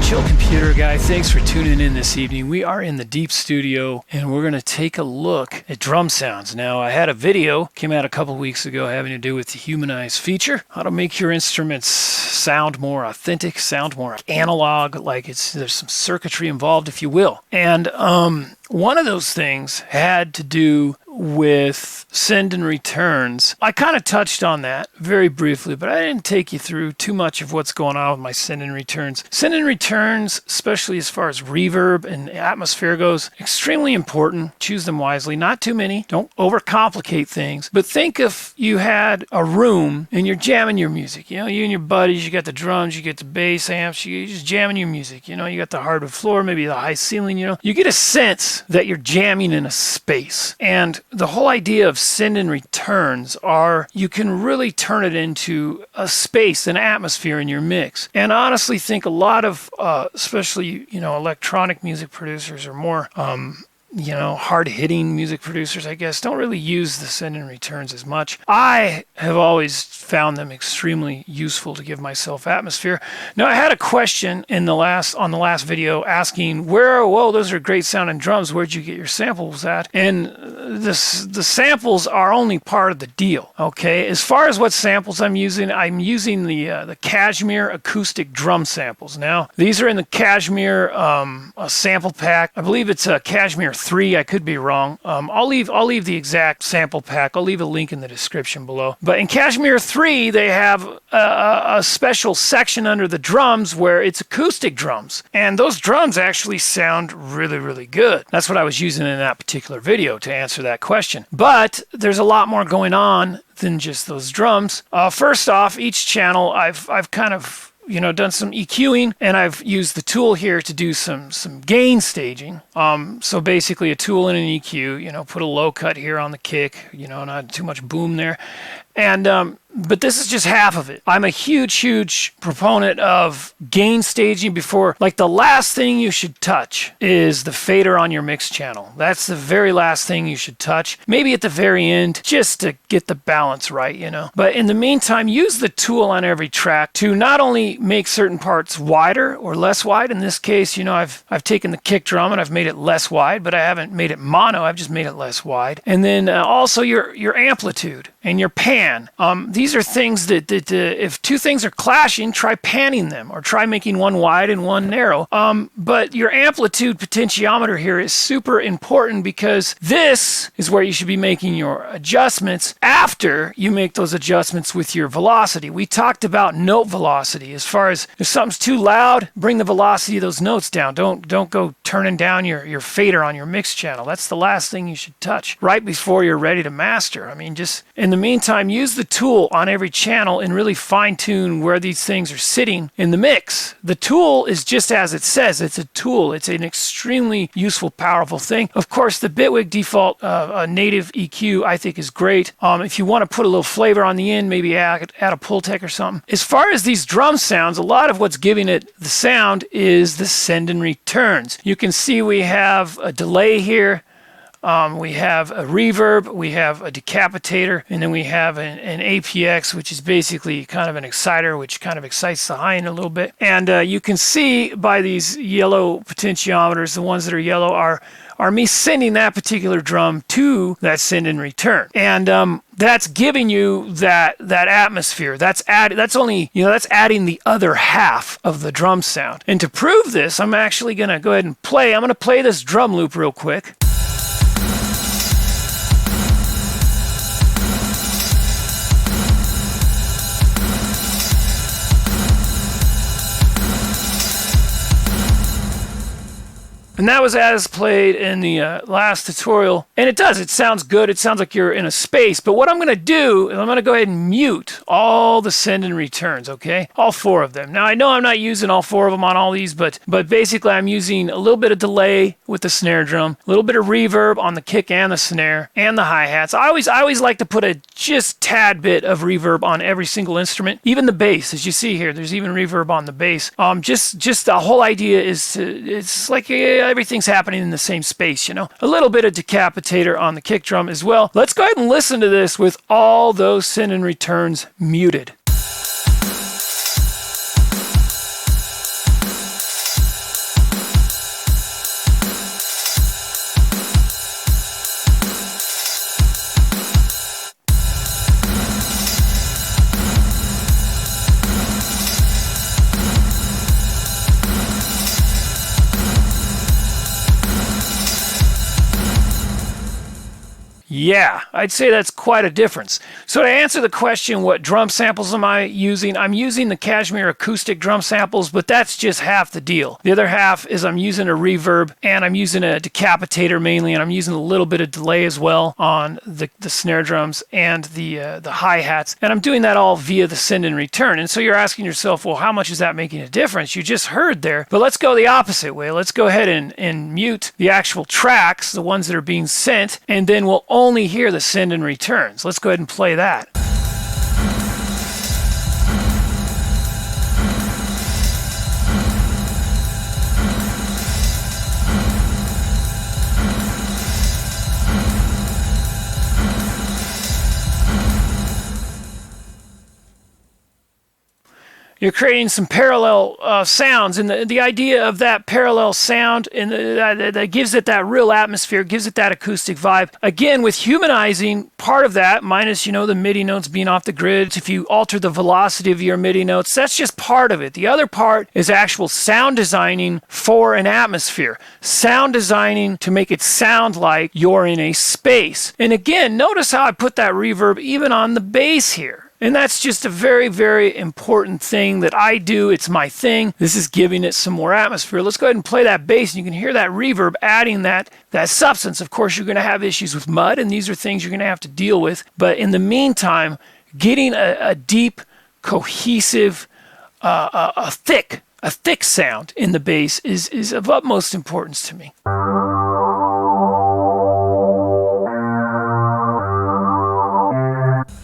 Chill Computer Guy, thanks for tuning in this evening. We are in the Deep Studio and we're going to take a look at drum sounds. Now, I had a video, came out a couple weeks ago, having to do with the Humanize feature, how to make your instruments sound more authentic, sound more analog, like there's some circuitry involved, if you will. And one of those things had to do with send and returns. I kind of touched on that very briefly, but I didn't take you through too much of what's going on with my send and returns. Send and returns, especially as far as reverb and atmosphere goes, extremely important. Choose them wisely, not too many. Don't overcomplicate things. But think if you had a room and you're jamming your music. You know, you and your buddies, you got the drums, you get the bass amps, you're just jamming your music. You know, you got the hardwood floor, maybe the high ceiling, you know. You get a sense that you're jamming in a space. And the whole idea of send and returns are you can really turn it into a space, an atmosphere in your mix. And I honestly think a lot of, especially, you know, electronic music producers or more, you know, hard-hitting music producers, I guess, don't really use the send and returns as much. I have always found them extremely useful to give myself atmosphere. Now, I had a question on the last video asking, whoa, those are great sounding drums. Where'd you get your samples at? And the samples are only part of the deal, okay? As far as what samples I'm using the Cashmere acoustic drum samples. Now, these are in the Cashmere sample pack. I believe it's a Cashmere 3. I could be wrong. I'll leave the exact sample pack. I'll leave a link in the description below. But in Cashmere 3, they have a special section under the drums where it's acoustic drums. And those drums actually sound really, really good. That's what I was using in that particular video to answer that question. But there's a lot more going on than just those drums. First off, each channel I've kind of done some EQing, and I've used the tool here to do some gain staging. So basically a tool and an EQ, put a low cut here on the kick, not too much boom there. And but this is just half of it. I'm a huge proponent of gain staging before, like the last thing you should touch is the fader on your mix channel. That's the very last thing you should touch. Maybe at the very end, just to get the balance right, But in the meantime, use the tool on every track to not only make certain parts wider or less wide. In this case, I've taken the kick drum and I've made it less wide, but I haven't made it mono. I've just made it less wide. And then also your amplitude and your pan. These are things that if two things are clashing, try panning them or try making one wide and one narrow. But your amplitude potentiometer here is super important because this is where you should be making your adjustments after you make those adjustments with your velocity. We talked about note velocity. As far as if something's too loud, bring the velocity of those notes down. Don't go turning down your fader on your mix channel. That's the last thing you should touch right before you're ready to master. I mean, just in the meantime, use the tool on every channel and really fine-tune where these things are sitting in the mix. The tool is just as it says. It's a tool. It's an extremely useful, powerful thing. Of course, the Bitwig default native EQ I think is great. If you want to put a little flavor on the end, maybe add a Pultec or something. As far as these drum sounds, a lot of what's giving it the sound is the send and returns. You can see we have a delay here. We have a reverb, we have a decapitator, and then we have an APX, which is basically kind of an exciter, which kind of excites the high end a little bit. And you can see by these yellow potentiometers, the ones that are yellow are me sending that particular drum to that send and return. And that's giving you that atmosphere. That's adding the other half of the drum sound. And to prove this, I'm actually going to go ahead and I'm going to play this drum loop real quick. And that was as played in the last tutorial. And it sounds good. It sounds like you're in a space. But what I'm going to do is I'm going to go ahead and mute all the send and returns, okay? All 4 of them. Now, I know I'm not using all 4 of them on all these, but basically I'm using a little bit of delay with the snare drum, a little bit of reverb on the kick and the snare, and the hi-hats. I always like to put a just tad bit of reverb on every single instrument, even the bass. As you see here, there's even reverb on the bass. Just the whole idea is it's like everything's happening in the same space, A little bit of decapitator on the kick drum as well. Let's go ahead and listen to this with all those send and returns muted. Yeah, I'd say that's quite a difference. So to answer the question, what drum samples am I using? I'm using the Cashmere acoustic drum samples, but that's just half the deal. The other half is I'm using a reverb, and I'm using a decapitator mainly, and I'm using a little bit of delay as well on the snare drums and the hi-hats. And I'm doing that all via the send and return. And so you're asking yourself, well, how much is that making a difference? You just heard there. But let's go the opposite way. Let's go ahead and mute the actual tracks, the ones that are being sent, and then we'll only hear the send and returns. Let's go ahead and play that. You're creating some parallel sounds, and the idea of that parallel sound and that gives it that real atmosphere, gives it that acoustic vibe. Again, with humanizing, part of that, minus the MIDI notes being off the grid, if you alter the velocity of your MIDI notes, that's just part of it. The other part is actual sound designing for an atmosphere, sound designing to make it sound like you're in a space. And again, notice how I put that reverb even on the bass here. And that's just a very, very important thing that I do. It's my thing. This is giving it some more atmosphere. Let's go ahead and play that bass, and you can hear that reverb adding that substance. Of course, you're going to have issues with mud, and these are things you're going to have to deal with. But in the meantime, getting a deep, cohesive, a thick sound in the bass is of utmost importance to me.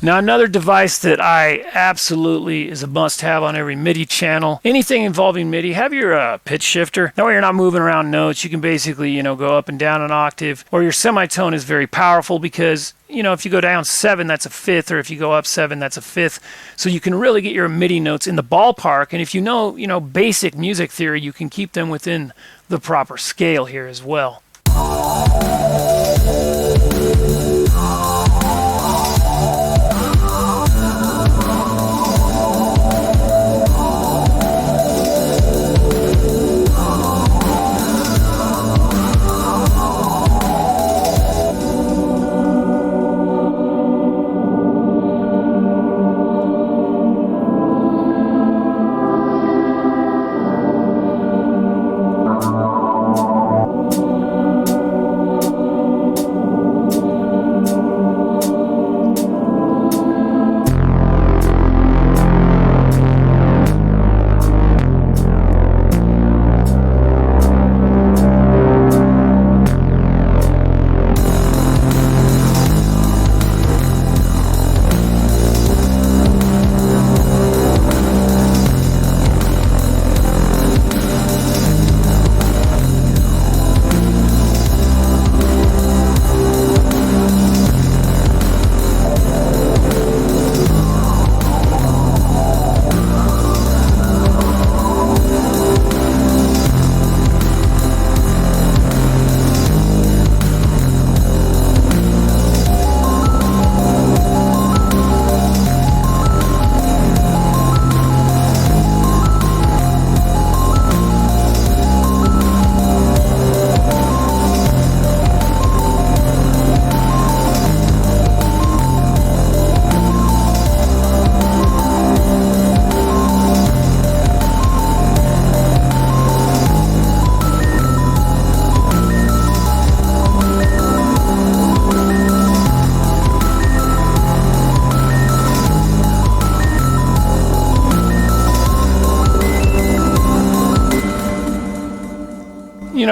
Now, another device that I absolutely is a must-have on every MIDI channel, anything involving MIDI, have your pitch shifter. That way you're not moving around notes. You can basically, go up and down an octave. Or your semitone is very powerful because, if you go down 7, that's a fifth, or if you go up 7, that's a fifth. So you can really get your MIDI notes in the ballpark. And if you know, basic music theory, you can keep them within the proper scale here as well.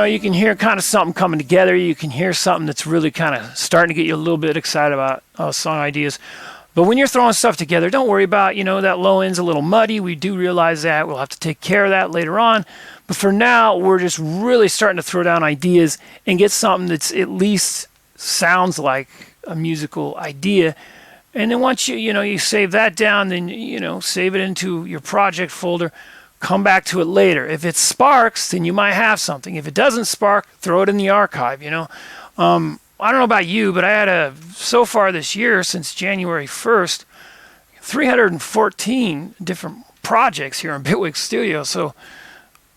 You can hear kind of something coming together. You can hear something that's really kind of starting to get you a little bit excited about song ideas. But when you're throwing stuff together, don't worry about, that low end's a little muddy. We do realize that. We'll have to take care of that later on. But for now, we're just really starting to throw down ideas and get something that's at least sounds like a musical idea. And then once you save that down, then, save it into your project folder. Come back to it later. If it sparks, then you might have something. If it doesn't spark, throw it in the archive, I don't know about you, but I had so far this year, since January 1st, 314 different projects here in Bitwig Studio. So,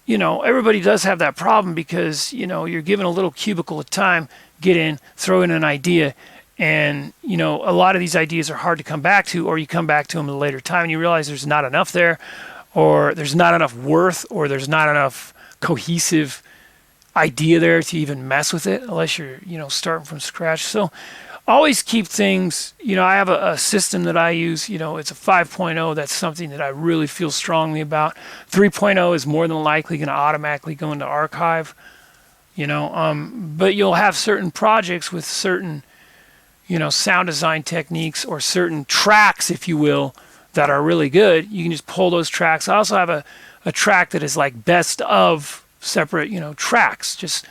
everybody does have that problem because, you're given a little cubicle of time, get in, throw in an idea, And, you know, a lot of these ideas are hard to come back to, or you come back to them at a later time and you realize there's not enough there, or there's not enough worth, or there's not enough cohesive idea there to even mess with it unless you're, you know, starting from scratch. So always keep things, you know, I have a system that I use, you know, it's a 5.0. That's something that I really feel strongly about. 3.0 is more than likely going to automatically go into archive, you know, but you'll have certain projects with certain, you know, sound design techniques or certain tracks, if you will, that are really good. You can just pull those tracks. I also have a track that is like best of separate, you know, tracks. Just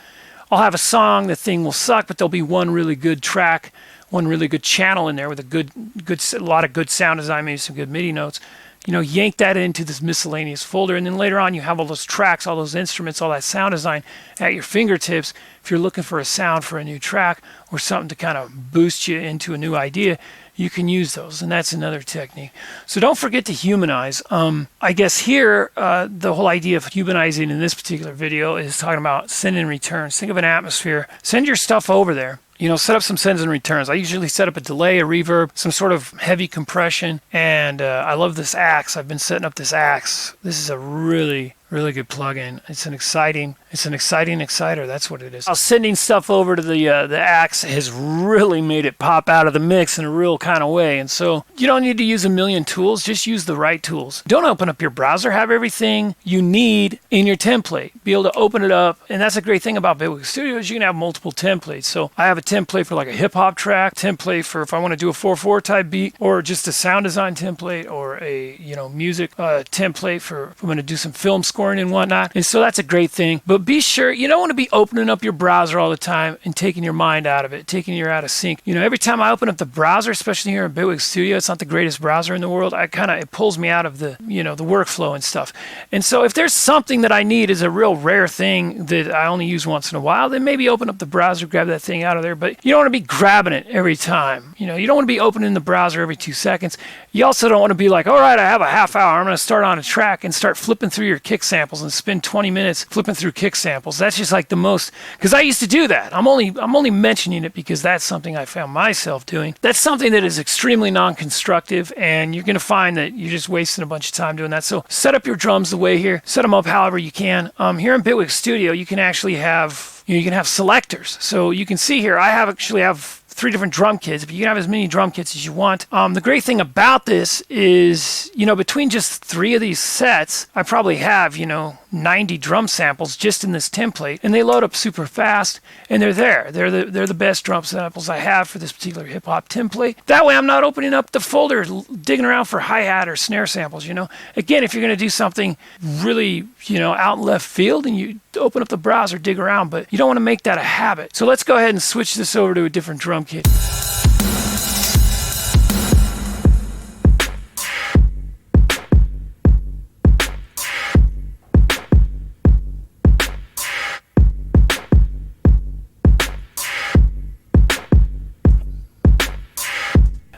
I'll have a song, the thing will suck, but there'll be one really good track, one really good channel in there with a lot of good sound design, maybe some good MIDI notes. You know, yank that into this miscellaneous folder, and then later on you have all those tracks, all those instruments, all that sound design at your fingertips. If you're looking for a sound for a new track or something to kind of boost you into a new idea, you can use those, and that's another technique. So don't forget to humanize. I guess here, the whole idea of humanizing in this particular video is talking about send and returns. Think of an atmosphere. Send your stuff over there. You know, set up some sends and returns. I usually set up a delay, a reverb, some sort of heavy compression, and I love this axe. I've been setting up this axe. This is a really good plugin. It's an exciting exciter. That's what it is. Sending stuff over to the axe has really made it pop out of the mix in a real kind of way. And so you don't need to use a million tools. Just use the right tools. Don't open up your browser. Have everything you need in your template. Be able to open it up. And that's a great thing about Bitwig Studio is you can have multiple templates. So I have a template for like a hip hop track, template for if I want to do a 4/4 type beat, or just a sound design template, or a, you know, music template for if I'm going to do some film scoring and whatnot. And so that's a great thing. But be sure you don't want to be opening up your browser all the time and taking your mind out of it, taking you out of sync. You know, every time I open up the browser, especially here in Bitwig Studio, it's not the greatest browser in the world. It pulls me out of the, you know, the workflow and stuff. And so if there's something that I need is a real rare thing that I only use once in a while, then maybe open up the browser, grab that thing out of there. But you don't want to be grabbing it every time. You know, you don't want to be opening the browser every 2 seconds. You also don't want to be like, all right, I have a half hour. I'm going to start on a track and start flipping through your kick samples and spend 20 minutes flipping through kick samples. That's just like the most, because I used to do that. I'm only mentioning it because that's something I found myself doing. That's something that is extremely non-constructive, and you're going to find that you're just wasting a bunch of time doing that. So set up your drums the way here. Set them up however you can. Here in Bitwig Studio, you can actually have, you can have selectors. So you can see here, I actually have 3 different drum kits, but you can have as many drum kits as you want. The great thing about this is, you know, between just 3 of these sets, I probably have, you know, 90 drum samples just in this template, and they load up super fast, and they're there. They're the best drum samples I have for this particular hip hop template. That way I'm not opening up the folder, digging around for hi-hat or snare samples, you know. Again, if you're going to do something really, you know, out in left field, and you open up the browser, dig around, but you don't want to make that a habit. So let's go ahead and switch this over to a different drum kit.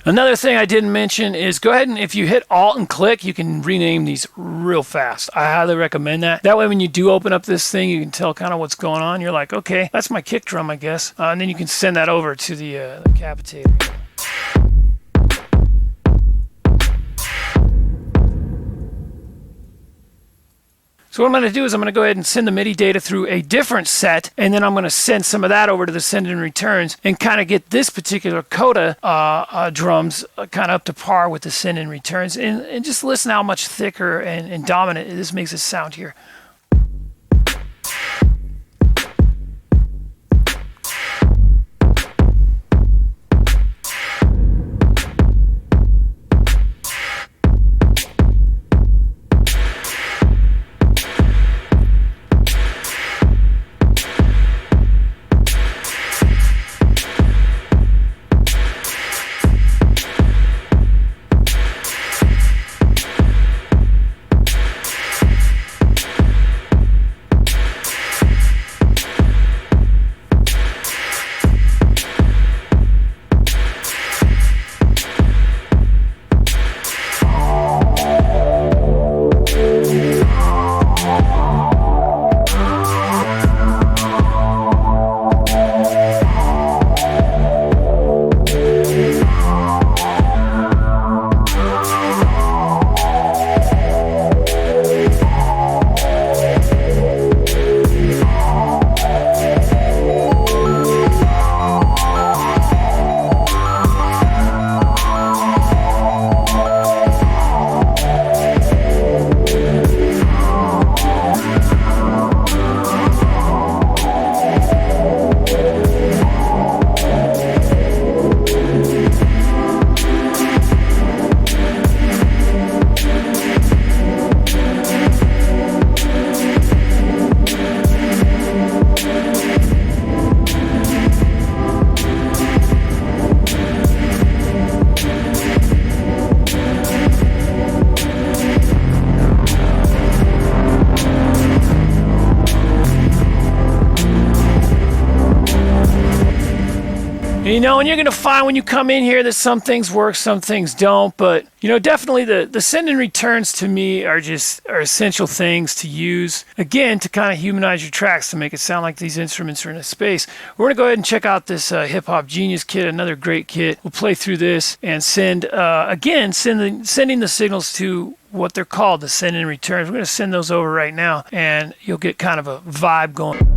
Another thing I didn't mention is go ahead and if you hit Alt and click, you can rename these real fast. I highly recommend that. That way when you do open up this thing, you can tell kind of what's going on. You're like, okay, that's my kick drum, I guess. And then you can send that over to the capitator. So what I'm going to do is I'm going to go ahead and send the MIDI data through a different set, and then I'm going to send some of that over to the send and returns and kind of get this particular coda drums kind of up to par with the send and returns, and just listen how much thicker and dominant this makes it sound here. You know, and you're going to find when you come in here that some things work, some things don't. But, you know, definitely the send and returns to me are essential things to use, again, to kind of humanize your tracks, to make it sound like these instruments are in a space. We're going to go ahead and check out this Hip Hop Genius kit, another great kit. We'll play through this and sending the signals to what they're called, the send and returns. We're going to send those over right now, and you'll get kind of a vibe going.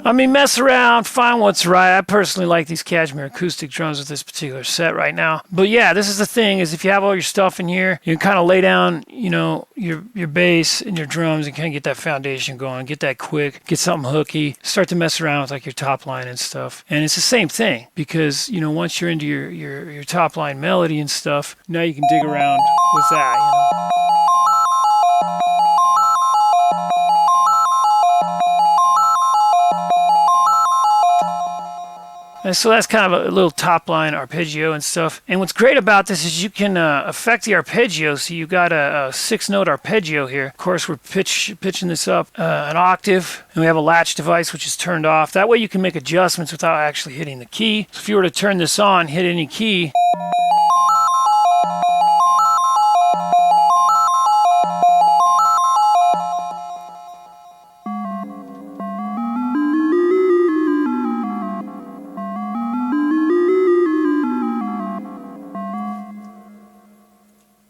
I mean, mess around, find what's right. I personally like these Cashmere acoustic drums with this particular set right now. But yeah, this is the thing, is if you have all your stuff in here, you can kind of lay down, you know, your bass and your drums and kind of get that foundation going, get that quick, get something hooky, start to mess around with like your top line and stuff. And it's the same thing because, you know, once you're into your top line melody and stuff, now you can dig around with that, you know. And so that's kind of a little top line arpeggio and stuff. And what's great about this is you can affect the arpeggio. So you got a 6-note arpeggio here. Of course, we're pitching this up an octave, and we have a latch device which is turned off. That way you can make adjustments without actually hitting the key. So if you were to turn this on, hit any key,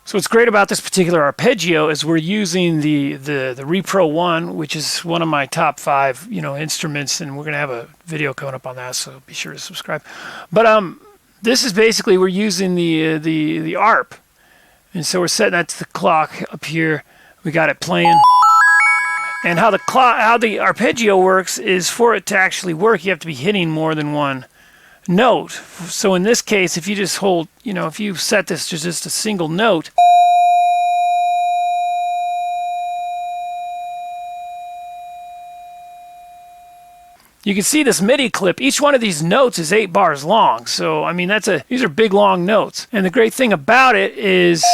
so what's great about this particular arpeggio is we're using the Repro 1, which is one of my top 5, you know, instruments, and we're going to have a video coming up on that, so be sure to subscribe. But this is basically, we're using the ARP, and so we're setting that to the clock up here. We got it playing. And how the arpeggio works is, for it to actually work, you have to be hitting more than one note. So in this case, if you just hold, you know, if you set this to just a single note, you can see this MIDI clip. Each one of these notes is 8 bars long. So I mean, these are big long notes. And the great thing about it is,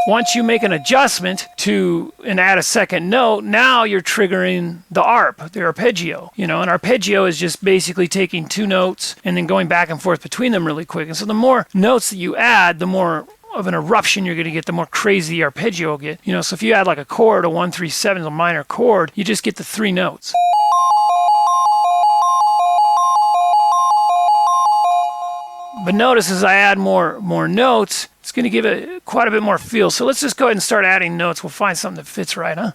once you make an adjustment and add a second note, now you're triggering the ARP, the arpeggio. You know, an arpeggio is just basically taking 2 notes and then going back and forth between them really quick. And so the more notes that you add, the more of an eruption you're going to get, the more crazy the arpeggio will get. You know, so if you add like a chord, a 1, 3, 7 is a minor chord, you just get the 3 notes. But notice as I add more notes, it's going to give it quite a bit more feel. So let's just go ahead and start adding notes. We'll find something that fits right, huh?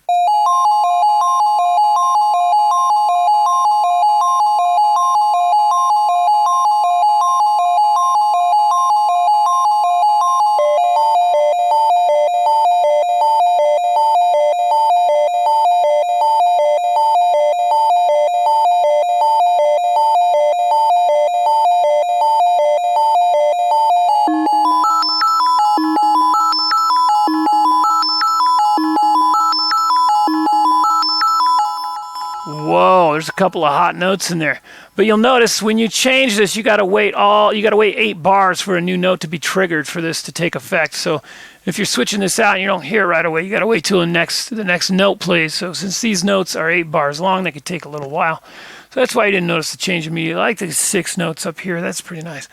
Whoa, there's a couple of hot notes in there. But you'll notice when you change this, you gotta wait 8 bars for a new note to be triggered for this to take effect. So if you're switching this out and you don't hear it right away, you gotta wait till the next note plays. So since these notes are 8 bars long, they could take a little while. So that's why you didn't notice the change immediately. I like the 6 notes up here. That's pretty nice.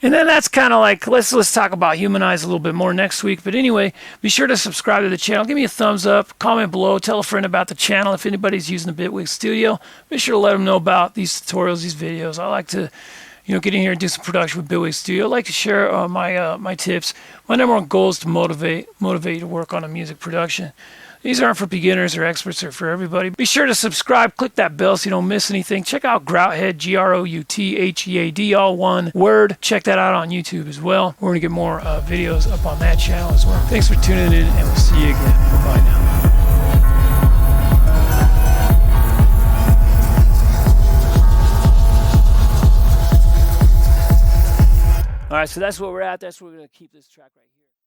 And then that's kind of like, let's talk about Humanize a little bit more next week. But anyway, be sure to subscribe to the channel. Give me a thumbs up, comment below, tell a friend about the channel. If anybody's using the Bitwig Studio, be sure to let them know about these tutorials, these videos. I like to, get in here and do some production with Bitwig Studio. I like to share my tips. My number one goal is to motivate you to work on a music production. These aren't for beginners or experts, they're for everybody. Be sure to subscribe, click that bell so you don't miss anything. Check out Grouthead, Grouthead, all one word. Check that out on YouTube as well. We're going to get more videos up on that channel as well. Thanks for tuning in, and we'll see you again. Bye now. All right, so that's where we're at. That's where we're going to keep this track right here.